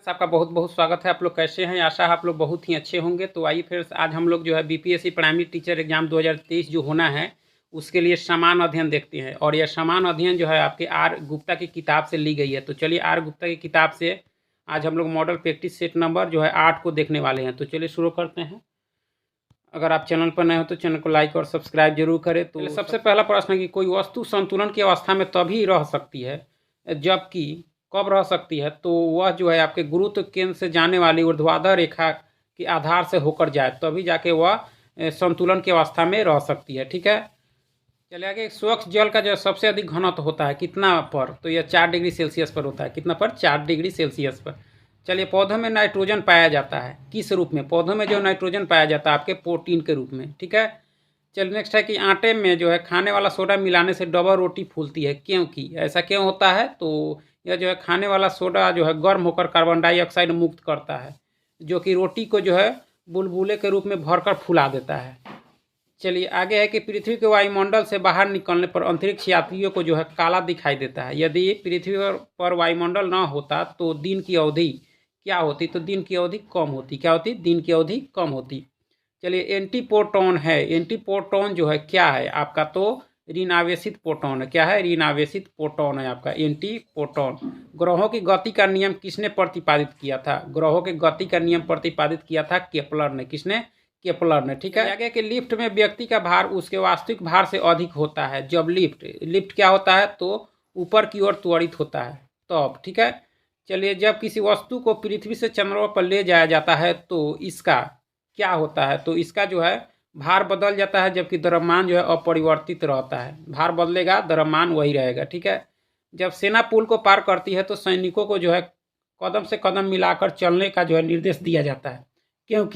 आपका बहुत बहुत स्वागत है। आप लोग कैसे हैं? आशा है आप लोग बहुत ही अच्छे होंगे। तो आइए फिर आज हम लोग जो है बीपीएससी प्राइमरी टीचर एग्जाम 2023 जो होना है उसके लिए समान अध्ययन देखते हैं। और यह समान अध्ययन जो है आपके आर गुप्ता की किताब से ली गई है। तो चलिए आर गुप्ता की किताब से आज हम लोग मॉडल प्रैक्टिस सेट नंबर जो है 8 को देखने वाले हैं। तो चलिए शुरू करते हैं। अगर आप चैनल पर नए हो तो चैनल को लाइक और सब्सक्राइब जरूर करें। तो सबसे पहला प्रश्न है कि कोई वस्तु संतुलन की अवस्था में तभी रह सकती है जबकि कब रह सकती है, तो वह जो है आपके गुरुत्व केंद्र से जाने वाली ऊर्ध्वाधर रेखा के आधार से होकर जाए, तभी जाके वह संतुलन की अवस्था में रह सकती है। ठीक है, चलिए आगे। स्वच्छ जल का जो सबसे अधिक घनत्व होता है कितना पर, तो यह 4 डिग्री सेल्सियस पर होता है। कितना पर? 4 डिग्री सेल्सियस पर। चलिए, पौधों में नाइट्रोजन पाया जाता है किस रूप में? पौधों में जो नाइट्रोजन पाया जाता है आपके प्रोटीन के रूप में। ठीक है, चलिए नेक्स्ट है कि आटे में जो है खाने वाला सोडा मिलाने से डबल रोटी फूलती है, क्योंकि ऐसा क्यों होता है? तो यह जो है खाने वाला सोडा जो है गर्म होकर कार्बन डाइऑक्साइड मुक्त करता है, जो कि रोटी को जो है बुलबुले के रूप में भरकर फुला देता है। चलिए आगे है कि पृथ्वी के वायुमंडल से बाहर निकलने पर अंतरिक्ष यात्रियों को जो है काला दिखाई देता है। यदि पृथ्वी पर वायुमंडल न होता तो दिन की अवधि क्या होती? तो दिन की अवधि कम होती। क्या होती? दिन की अवधि कम होती। चलिए, एंटीप्रोटॉन है। एंटीप्रोटॉन जो है क्या है आपका? तो ऋण आवेशित प्रोटॉन है। क्या है? ऋण आवेशित प्रोटॉन है आपका एंटीप्रोटॉन। ग्रहों की गति का नियम किसने प्रतिपादित किया था? ग्रहों की गति का नियम प्रतिपादित किया था केपलर ने। किसने? केपलर ने। ठीक है, आगे कि लिफ्ट में व्यक्ति का भार उसके वास्तविक भार से अधिक होता है जब लिफ्ट क्या होता है? तो ऊपर की ओर त्वरित होता है तब। ठीक है, चलिए, जब किसी वस्तु को पृथ्वी से चंद्रमा पर ले जाया जाता है तो इसका क्या होता है? तो इसका जो है भार बदल जाता है, जबकि द्रव्यमान जो है अपरिवर्तित रहता है। भार बदलेगा, द्रव्यमान वही रहेगा। ठीक है, जब सेना पुल को पार करती है तो सैनिकों को जो है कदम से कदम मिलाकर चलने का जो है निर्देश दिया जाता है। क्यों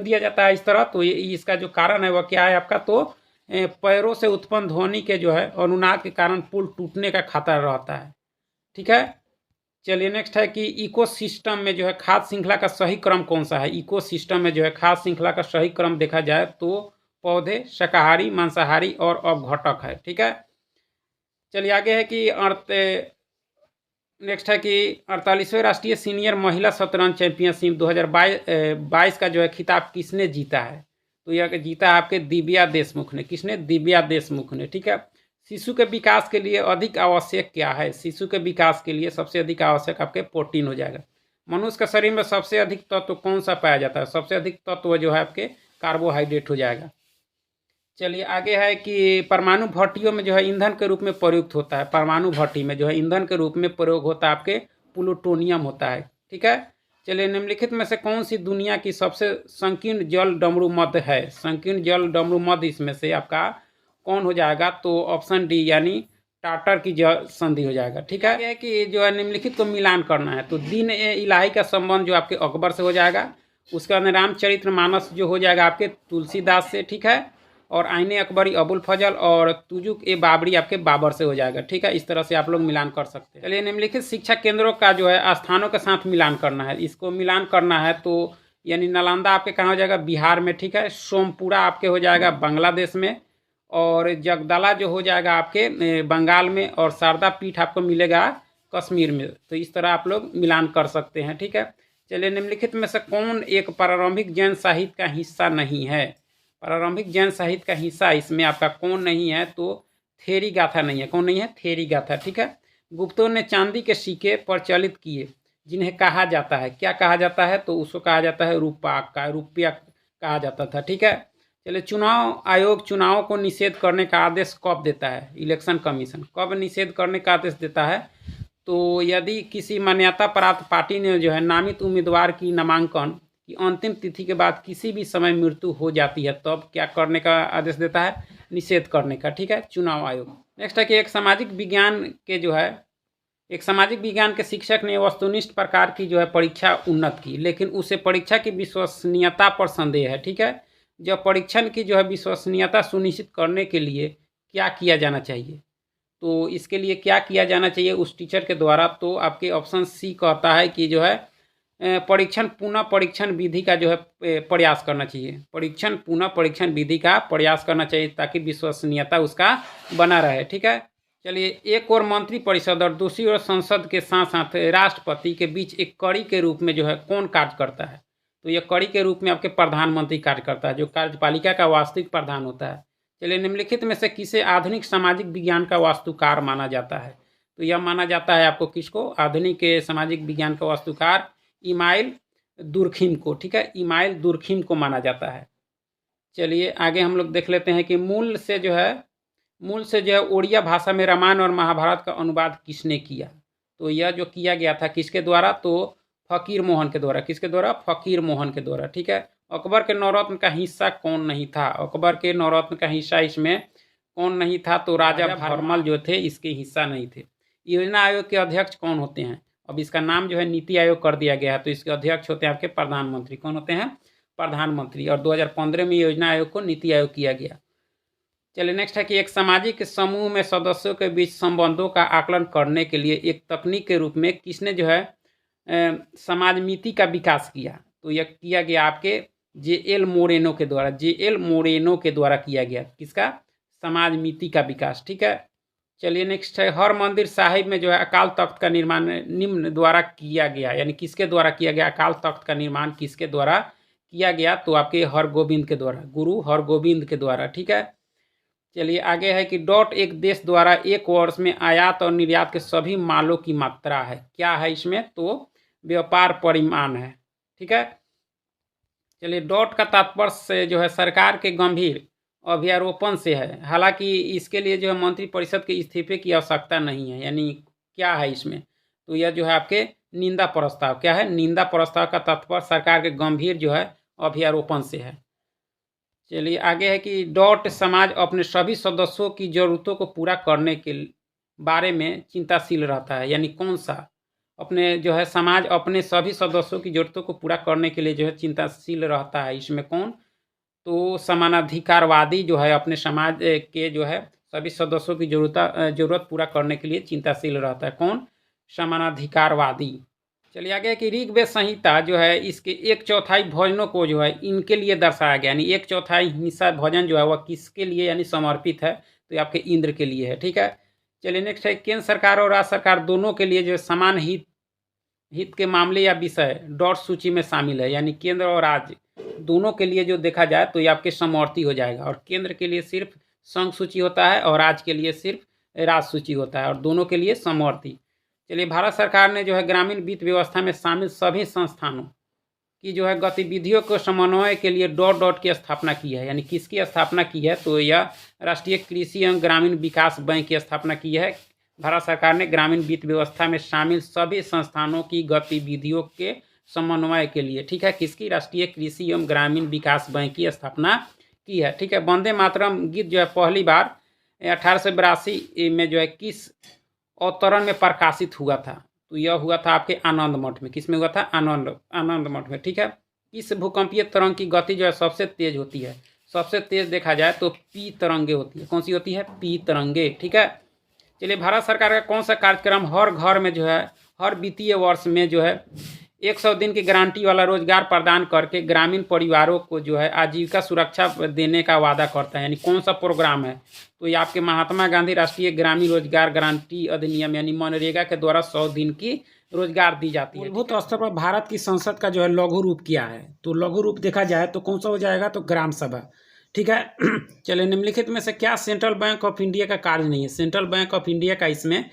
दिया जाता है इस तरह? तो ये इसका जो कारण है वह क्या है आपका? तो पैरों से उत्पन्न ध्वनि के जो है अनुनाद के कारण पुल टूटने का खतरा रहता है। ठीक है, चलिए नेक्स्ट है कि इकोसिस्टम में जो है खाद्य श्रृंखला का सही क्रम कौन सा है? इकोसिस्टम में जो है खाद्य श्रृंखला का सही क्रम देखा जाए तो पौधे, शाकाहारी, मांसाहारी और अवघटक है। ठीक है, चलिए आगे है कि नेक्स्ट है कि 48वें राष्ट्रीय सीनियर महिला शतरंज चैंपियनशिप 2022 का जो है खिताब किसने जीता है? तो यह जीता है आपके दिव्या देशमुख ने। किसने? दिव्या देशमुख ने। ठीक है, शिशु के विकास के लिए अधिक आवश्यक क्या है? शिशु के विकास के लिए सबसे अधिक आवश्यक आपके प्रोटीन हो जाएगा। मनुष्य के शरीर में सबसे अधिक तत्व कौन सा पाया जाता है? सबसे अधिक तत्व जो है आपके कार्बोहाइड्रेट हो जाएगा। चलिए आगे है कि परमाणु भट्टियों में जो है ईंधन के रूप में प्रयुक्त होता है। परमाणु भट्टी में जो है ईंधन के रूप में प्रयोग होता है आपके प्लूटोनियम होता है। ठीक है, चलिए, निम्नलिखित में से कौन सी दुनिया की सबसे संकीर्ण जल डमरू मध्य है? संकीर्ण जल डमरू मध्य इसमें से आपका कौन हो जाएगा? तो ऑप्शन डी यानी टाटर की जल संधि हो जाएगा। ठीक है कि जो है निम्नलिखित को मिलान करना है, तो दीन ए इलाही का संबंध जो आपके अकबर से हो जाएगा। उसके बाद रामचरित्र मानस जो हो जाएगा आपके तुलसीदास से। ठीक है, और आईने अकबरी अबुल फजल और तुजुक ए बाबरी आपके बाबर से हो जाएगा। ठीक है, इस तरह से आप लोग मिलान कर सकते हैं। चलिए, निम्नलिखित शिक्षा केंद्रों का जो है स्थानों के साथ मिलान करना है। इसको मिलान करना है तो यानी नालंदा आपके कहाँ हो जाएगा? बिहार में। ठीक है, सोमपुरा आपके हो जाएगा बांग्लादेश में, और जगदला जो हो जाएगा आपके बंगाल में, और शारदा पीठ आपको मिलेगा कश्मीर में। तो इस तरह आप लोग मिलान कर सकते हैं। ठीक है, चलिए, निम्नलिखित में से कौन एक प्रारंभिक जैन साहित्य का हिस्सा नहीं है? प्रारंभिक जैन साहित्य का हिस्सा इसमें आपका कौन नहीं है? तो थेरी गाथा नहीं है। कौन नहीं है? थेरी गाथा। ठीक है, गुप्तों ने चांदी के सिक्के प्रचलित किए जिन्हें कहा जाता है, क्या कहा जाता है? तो उसको कहा जाता है रुपया कहा जाता था। ठीक है, चलिए, चुनाव आयोग चुनाव को निषेध करने का आदेश कब देता है? इलेक्शन कमीशन कब निषेध करने का आदेश देता है? तो यदि किसी मान्यता प्राप्त पार्टी ने जो है नामित उम्मीदवार की नामांकन की अंतिम तिथि के बाद किसी भी समय मृत्यु हो जाती है, तब क्या करने का आदेश देता है? निषेध करने का। ठीक है, चुनाव आयोग। नेक्स्ट है कि एक सामाजिक विज्ञान के शिक्षक ने वस्तुनिष्ठ प्रकार की जो है परीक्षा उन्नत की, लेकिन उसे परीक्षा की विश्वसनीयता पर संदेह है। ठीक है, जब परीक्षण की जो है विश्वसनीयता सुनिश्चित करने के लिए क्या किया जाना चाहिए? तो इसके लिए क्या किया जाना चाहिए उस टीचर के द्वारा? तो आपके ऑप्शन सी कहता है कि जो है पुनः परीक्षण विधि का जो है प्रयास करना चाहिए। पुनः परीक्षण विधि का प्रयास करना चाहिए ताकि विश्वसनीयता उसका बना रहे। ठीक है, चलिए, एक और मंत्रिपरिषद और दूसरी ओर संसद के साथ साथ राष्ट्रपति के बीच एक कड़ी के रूप में जो है कौन कार्य करता है? तो यह कड़ी के रूप में आपके प्रधानमंत्री कार्य करता है, जो कार्यपालिका का वास्तविक प्रधान होता है। चलिए, निम्नलिखित में से किसे आधुनिक सामाजिक विज्ञान का वास्तुकार माना जाता है? तो यह माना जाता है आपको किसको? आधुनिक सामाजिक विज्ञान का वास्तुकार इमाइल दुर्खिम को। ठीक है, इमाइल दुर्खिम को माना जाता है। चलिए, आगे हम लोग देख लेते हैं कि मूल से जो है ओड़िया भाषा में रामायण और महाभारत का अनुवाद किसने किया? तो यह जो किया गया था किसके द्वारा? तो फ़कीर मोहन के द्वारा। किसके द्वारा? फ़कीर मोहन के द्वारा। ठीक है। अकबर के नवरत्न का हिस्सा कौन नहीं था? अकबर के नवरत्न का हिस्सा इसमें कौन नहीं था? तो राजा भरमल जो थे इसके हिस्सा नहीं थे। योजना आयोग के अध्यक्ष कौन होते हैं? अब इसका नाम जो है नीति आयोग कर दिया गया है, तो इसके अध्यक्ष होते हैं आपके प्रधानमंत्री। कौन होते हैं? प्रधानमंत्री। और 2015 में योजना आयोग को नीति आयोग किया गया। चलिए, नेक्स्ट है कि एक सामाजिक समूह में सदस्यों के बीच संबंधों का आकलन करने के लिए एक तकनीक के रूप में किसने जो है समाजमिति का विकास किया? तो यह किया गया आपके जे.एल. मोरेनो के द्वारा। जे.एल. मोरेनो के द्वारा किया गया। किसका? समाजमिति का विकास। ठीक है। चलिए, नेक्स्ट है हर मंदिर साहिब में जो है अकाल तख्त का निर्माण निम्न द्वारा किया गया, यानी किसके द्वारा किया गया? अकाल तख्त का निर्माण किसके द्वारा किया गया? तो आपके हरगोबिंद के द्वारा, गुरु हरगोबिंद के द्वारा। ठीक है। चलिए, आगे है कि डॉट एक देश द्वारा एक वर्ष में आयात और निर्यात के सभी मालों की मात्रा है। क्या है इसमें? तो व्यापार परिमाण है। ठीक है। चलिए, डॉट का तात्पर्य से जो है सरकार के गंभीर अभ्यारोपण से है। हालांकि इसके लिए जो है मंत्रिपरिषद के इस्तीफे की आवश्यकता नहीं है। यानी क्या है इसमें? तो यह जो है आपके निंदा प्रस्ताव। क्या है? निंदा प्रस्ताव का तात्पर्य सरकार के गंभीर जो है अभ्यारोपण से है। चलिए, आगे है कि डॉट समाज अपने सभी सदस्यों की ज़रूरतों को पूरा करने के बारे में चिंताशील रहता है। यानी कौन सा? अपने जो है समाज अपने सभी सदस्यों की ज़रूरतों को पूरा करने के लिए जो है चिंताशील रहता है। इसमें कौन? तो समानाधिकारवादी जो है अपने समाज के जो है सभी सदस्यों की ज़रूरत पूरा करने के लिए चिंताशील रहता है। कौन? समानाधिकारवादी। चलिए, आगे कि ऋग्वेद संहिता जो है इसके 1/4 भजनों को जो है इनके लिए दर्शाया गया। यानी 1/4 हिस्सा भजन जो है वह किसके लिए यानी समर्पित है? तो ये आपके इंद्र के लिए है। ठीक है। चलिए, नेक्स्ट है केंद्र सरकार और राज्य सरकार दोनों के लिए जो है समान हित के मामले या विषय डॉट सूची में शामिल है। यानी केंद्र और राज्य दोनों के लिए जो देखा जाए तो ये आपके समवर्ती हो जाएगा। और केंद्र के लिए सिर्फ संघ सूची होता है और राज्य के लिए सिर्फ राज्य सूची होता है, और दोनों के लिए समवर्ती। चलिए, भारत सरकार ने जो है ग्रामीण वित्त व्यवस्था में शामिल सभी संस्थानों की जो है गतिविधियों को समन्वय के लिए डॉट डॉट की स्थापना की है। यानी किसकी स्थापना की है? तो यह राष्ट्रीय कृषि एवं ग्रामीण विकास बैंक की स्थापना की है। भारत सरकार ने ग्रामीण वित्त व्यवस्था में शामिल सभी संस्थानों की गतिविधियों के समन्वय के लिए, ठीक है, किसकी? राष्ट्रीय कृषि एवं ग्रामीण विकास बैंक की स्थापना की है। ठीक है। वंदे मातरम गीत जो है पहली बार 1882 में जो है किस अवतरण में प्रकाशित हुआ था? तो यह हुआ था आपके आनंद मठ में। किस में हुआ था? आनंद मठ में। ठीक है। इस भूकंपीय तरंग की गति जो है सबसे तेज होती है? सबसे तेज देखा जाए तो पी तरंगे होती है। कौन सी होती है? पी तरंगे। ठीक है। चलिए, भारत सरकार का कौन सा कार्यक्रम हर घर में जो है हर वित्तीय वर्ष में जो है 100 दिन की गारंटी वाला रोजगार प्रदान करके ग्रामीण परिवारों को जो है आजीविका सुरक्षा देने का वादा करता है? यानी कौन सा प्रोग्राम है? तो ये आपके महात्मा गांधी राष्ट्रीय ग्रामीण रोजगार गारंटी अधिनियम यानी मनरेगा के द्वारा 100 दिन की रोजगार दी जाती है। मूलभूत स्तर पर भारत की संसद का जो है लघु रूप क्या है? तो लघु रूप देखा जाए तो कौन सा हो जाएगा? तो ग्राम सभा। ठीक है। चलिए, निम्नलिखित में से क्या सेंट्रल बैंक ऑफ इंडिया का कार्य नहीं है? सेंट्रल बैंक ऑफ इंडिया का इसमें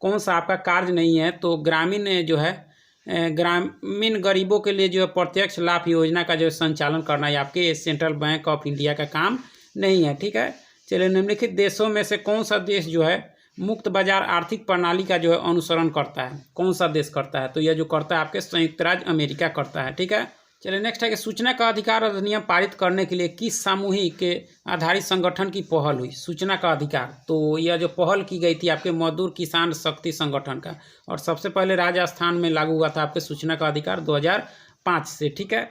कौन सा आपका कार्य नहीं है? तो ग्रामीण जो है ग्रामीण गरीबों के लिए जो है प्रत्यक्ष लाभ योजना का जो संचालन करना है आपके सेंट्रल बैंक ऑफ इंडिया का काम नहीं है। ठीक है। चलिए, निम्नलिखित देशों में से कौन सा देश जो है मुक्त बाजार आर्थिक प्रणाली का जो है अनुसरण करता है? कौन सा देश करता है? तो यह जो करता है आपके संयुक्त राज्य अमेरिका करता है। ठीक है। चलिए, नेक्स्ट है कि सूचना का अधिकार अधिनियम पारित करने के लिए किस सामूहिक के आधारित संगठन की पहल हुई? सूचना का अधिकार, तो यह जो पहल की गई थी आपके मजदूर किसान शक्ति संगठन का, और सबसे पहले राजस्थान में लागू हुआ था आपके सूचना का अधिकार 2005 से। ठीक है।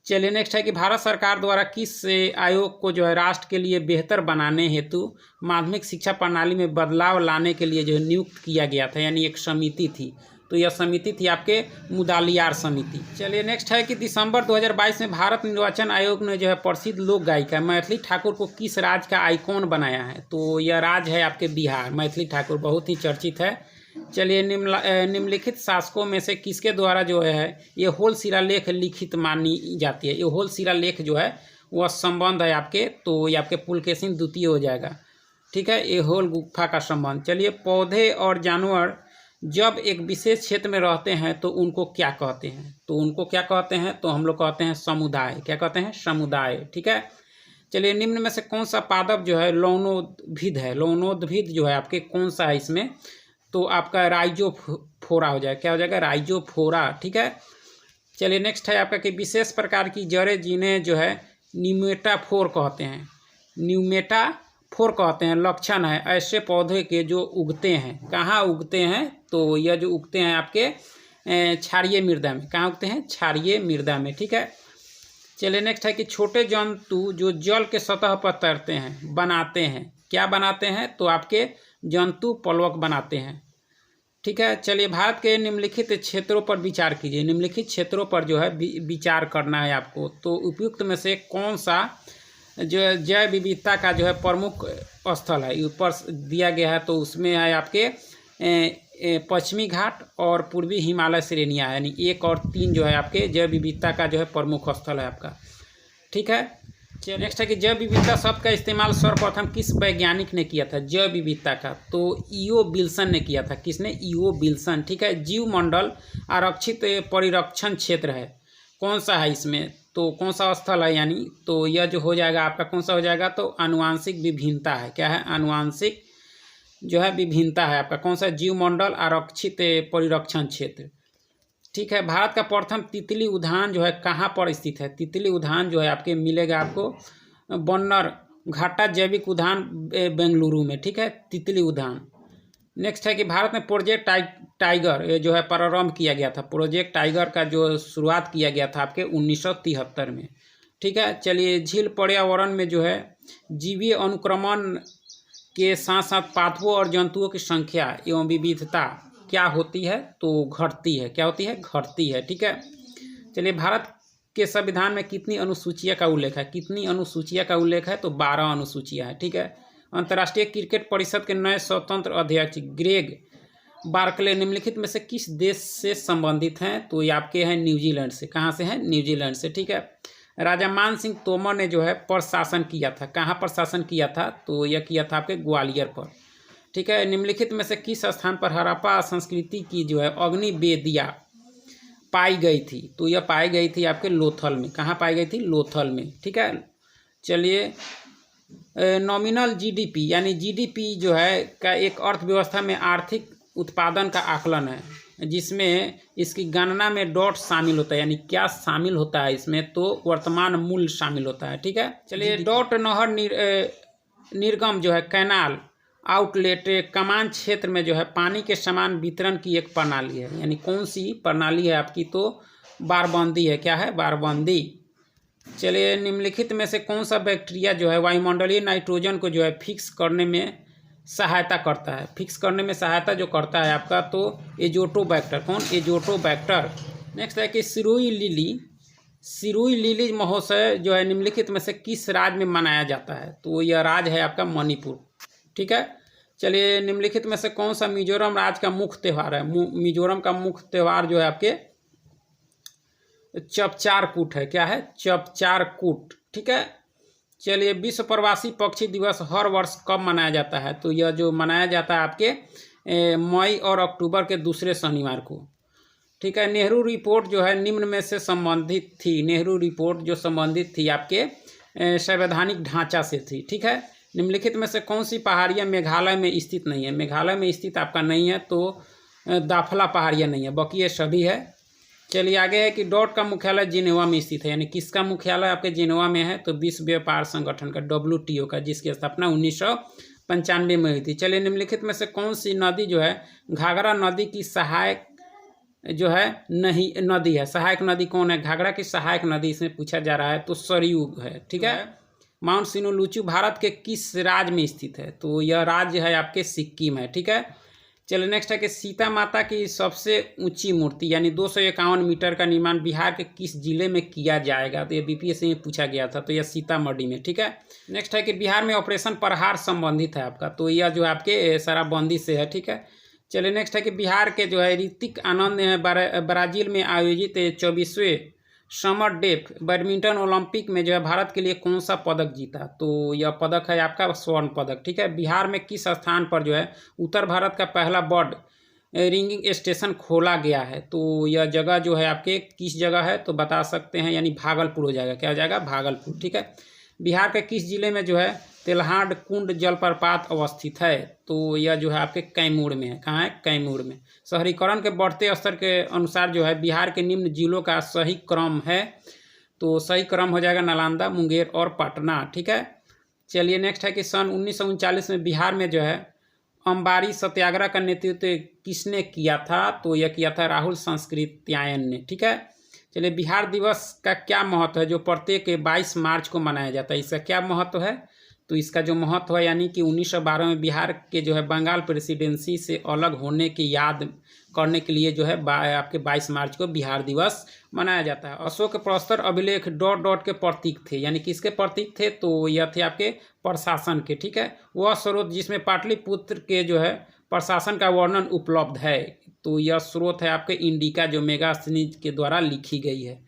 चलिए, नेक्स्ट है कि भारत सरकार द्वारा किस आयोग को जो है राष्ट्र के लिए बेहतर बनाने हेतु माध्यमिक शिक्षा प्रणाली में बदलाव लाने के लिए जो है नियुक्त किया गया था? यानी एक समिति थी। तो यह समिति थी आपके मुदालियार समिति। चलिए नेक्स्ट है कि दिसंबर 2022 में भारत निर्वाचन आयोग ने जो है प्रसिद्ध लोक गायिका मैथिली ठाकुर को किस राज्य का आइकॉन बनाया है? तो यह राज्य है आपके बिहार। मैथिली ठाकुर बहुत ही चर्चित है। चलिए निम्नलिखित शासकों में से किसके द्वारा जो है ये होल शिलालेख लिखित मानी जाती है? ये होल शिलालेख जो है वह संबंध है आपके, तो ये आपके पुलकेशिन द्वितीय हो जाएगा। ठीक है, ये होल गुफा का संबंध। चलिए पौधे और जानवर जब एक विशेष क्षेत्र में रहते हैं तो उनको क्या कहते हैं? तो उनको क्या कहते हैं? तो हम लोग कहते हैं समुदाय। क्या कहते हैं? समुदाय। ठीक है। चलिए निम्न में से कौन सा पादप जो है लौनोद्भिद है? लौनोद्भिद जो है आपके कौन सा है इसमें? तो आपका राइजोफोरा हो जाएगा। क्या हो जाएगा? राइजोफोरा। ठीक है। चलिए नेक्स्ट है आपका कि विशेष प्रकार की जड़ें जिन्हें जो है न्यूमेटाफोर कहते हैं। न्यूमेटाफोर कहते हैं। लक्षण है ऐसे पौधे के जो उगते हैं। कहाँ उगते हैं? तो यह जो उगते हैं आपके क्षारीय मृदा में। कहाँ उगते हैं? क्षारीय मृदा में। ठीक है। चलिए नेक्स्ट है कि छोटे जंतु जो जल के सतह पर तैरते हैं बनाते हैं। क्या बनाते हैं? तो आपके जंतु पलवक बनाते हैं। ठीक है। चलिए भारत के निम्नलिखित क्षेत्रों पर विचार कीजिए। निम्नलिखित क्षेत्रों पर जो है विचार करना है आपको। तो उपयुक्त में से कौन सा जो जैव विविधता का जो है प्रमुख स्थल है? ऊपर दिया गया है तो उसमें है आपके पश्चिमी घाट और पूर्वी हिमालय श्रेणियाँ, यानी 1 और 3 जो है आपके जैव विविधता का जो है प्रमुख स्थल है आपका। ठीक है। चलिए नेक्स्ट है कि जैव विविधता शब्द का इस्तेमाल सर्वप्रथम किस वैज्ञानिक ने किया था? जैव विविधता का तो ईओ विल्सन ने किया था। किसने? E O Wilson. ठीक है। जीवमंडल आरक्षित परिरक्षण क्षेत्र है। कौन सा है इसमें? तो कौन सा स्थल है? यानी तो यह जो हो जाएगा आपका कौन सा हो जाएगा? तो आनुवांशिक विभिन्नता है। क्या है? आनुवांशिक जो है विभिन्नता है आपका। कौन सा? जीवमंडल आरक्षित परिरक्षण क्षेत्र। ठीक है। भारत का प्रथम तितली उद्यान जो है कहाँ पर स्थित है? तितली उद्यान जो है आपके मिलेगा आपको बन्नर घाटा जैविक उद्यान बेंगलुरु में। ठीक है। तितली उद्यान। नेक्स्ट है कि भारत में प्रोजेक्ट टाइगर ये जो है प्रारंभ किया गया था। प्रोजेक्ट टाइगर का जो शुरुआत किया गया था आपके 1973 में। ठीक है। चलिए झील पर्यावरण में जो है जीवीय अनुक्रमण के साथ साथ पादपों और जंतुओं की संख्या एवं विविधता क्या होती है? तो घटती है। क्या होती है? घटती है। ठीक है। चलिए भारत के संविधान में कितनी अनुसूचियाँ का उल्लेख है? कितनी अनुसूचियाँ का उल्लेख है? तो 12 अनुसूचियाँ है। ठीक है। अंतर्राष्ट्रीय क्रिकेट परिषद के नए स्वतंत्र अध्यक्ष ग्रेग बार्कले निम्नलिखित में से किस देश से संबंधित हैं? तो ये आपके हैं न्यूजीलैंड से। कहाँ से हैं? न्यूजीलैंड से। ठीक है। राजा मान सिंह तोमर ने जो है प्रशासन किया था। कहाँ पर शासन किया था? तो यह किया था आपके ग्वालियर पर। ठीक है। निम्नलिखित में से किस स्थान पर हड़प्पा संस्कृति की जो है अग्नि वेदियाँ पाई गई थी? तो यह पाई गई थी आपके लोथल में। कहाँ पाई गई थी? लोथल में। ठीक है। चलिए नॉमिनल जीडीपी यानी जीडीपी जो है का एक अर्थव्यवस्था में आर्थिक उत्पादन का आकलन है, जिसमें इसकी गणना में डॉट शामिल होता है। यानी क्या शामिल होता है इसमें? तो वर्तमान मूल्य शामिल होता है। ठीक है। चलिए डॉट नहर निर्गम जो है कैनाल आउटलेट कमान क्षेत्र में जो है पानी के समान वितरण की एक प्रणाली है। यानी कौन सी प्रणाली है आपकी? तो बारबंदी है। क्या है? बारबंदी। चलिए निम्नलिखित में से कौन सा बैक्टीरिया जो है वायुमंडलीय नाइट्रोजन को जो है फिक्स करने में सहायता करता है? फिक्स करने में सहायता जो करता है आपका तो एजोटोबैक्टर। कौन? एजोटोबैक्टर। नेक्स्ट है कि सिरुई लिली महोत्सव जो है निम्नलिखित में से किस राज्य में मनाया जाता है? तो यह राज्य है आपका मणिपुर। ठीक है। चलिए निम्नलिखित में से कौन सा मिजोरम राज्य का मुख्य त्यौहार है? मिजोरम का मुख्य त्यौहार जो है आपके चपचारकूट है। क्या है? चपचारकूट। ठीक है। चलिए विश्व प्रवासी पक्षी दिवस हर वर्ष कब मनाया जाता है? तो यह जो मनाया जाता है आपके मई और अक्टूबर के दूसरे शनिवार को। ठीक है। नेहरू रिपोर्ट जो है निम्न में से संबंधित थी। नेहरू रिपोर्ट जो संबंधित थी आपके संवैधानिक ढांचा से थी। ठीक है। निम्नलिखित में से कौन सी पहाड़ियाँ मेघालय में स्थित नहीं है? मेघालय में स्थित आपका नहीं है तो दाफला पहाड़ियाँ नहीं है, बाकी ये सभी है। चलिए आगे है कि डॉट का मुख्यालय जिनेवा में स्थित है। यानी किसका मुख्यालय आपके जिनेवा में है? तो विश्व व्यापार संगठन का WTO का, जिसकी स्थापना 1995 में हुई थी। चलिए निम्नलिखित में से कौन सी नदी जो है घाघरा नदी की सहायक जो है नहीं नदी है? सहायक नदी कौन है? घाघरा की सहायक नदी इसमें पूछा जा रहा है तो सरयू है। ठीक है। माउंट सिनोलुचू भारत के किस राज्य में स्थित है? तो यह राज्य है आपके सिक्किम है। ठीक है। चलिए नेक्स्ट है कि सीता माता की सबसे ऊंची मूर्ति यानी 251 मीटर का निर्माण बिहार के किस जिले में किया जाएगा, तो ये बीपीएससी में पूछा गया था, तो यह सीतामढ़ी में। ठीक है। नेक्स्ट है कि बिहार में ऑपरेशन प्रहार संबंधित है आपका, तो यह जो है आपके शराबबंदी से है। ठीक है। चलिए नेक्स्ट है कि बिहार के जो है ऋतिक आनंद ने ब्राजील में आयोजित 24वें समर डेफ बैडमिंटन ओलंपिक में जो है भारत के लिए कौन सा पदक जीता, तो यह पदक है आपका स्वर्ण पदक। ठीक है। बिहार में किस स्थान पर जो है उत्तर भारत का पहला बर्ड रिंगिंग स्टेशन खोला गया है, तो यह जगह जो है आपके किस जगह है, तो बता सकते हैं, यानी भागलपुर हो जाएगा। क्या हो जाएगा? भागलपुर। ठीक है। बिहार के किस जिले में जो है तेल्हाड़ कुंड जलप्रपात अवस्थित है, तो यह जो है आपके कैमूर में है। कहाँ है? कैमूर में। शहरीकरण के बढ़ते स्तर के अनुसार जो है बिहार के निम्न जिलों का सही क्रम है, तो सही क्रम हो जाएगा नालंदा, मुंगेर और पटना। ठीक है। चलिए नेक्स्ट है कि सन 1939 में बिहार में जो है अंबारी सत्याग्रह का नेतृत्व किसने किया था, तो यह किया था राहुल सांकृत्यायन ने। ठीक है। चलिए बिहार दिवस का क्या महत्व है जो प्रत्येक 22 मार्च को मनाया जाता है, इसका क्या महत्व है, तो इसका जो महत्व है यानी कि 1912 में बिहार के जो है बंगाल प्रेसिडेंसी से अलग होने की याद करने के लिए जो है आपके 22 मार्च को बिहार दिवस मनाया जाता है। अशोक प्रस्तर अभिलेख ... के प्रतीक थे, यानी किसके प्रतीक थे, तो यह थे आपके प्रशासन के। ठीक है। वह स्रोत जिसमें पाटलिपुत्र के जो है प्रशासन का वर्णन उपलब्ध है, तो यह स्रोत है आपके इंडिका जो मेगास्थनीज के द्वारा लिखी गई है।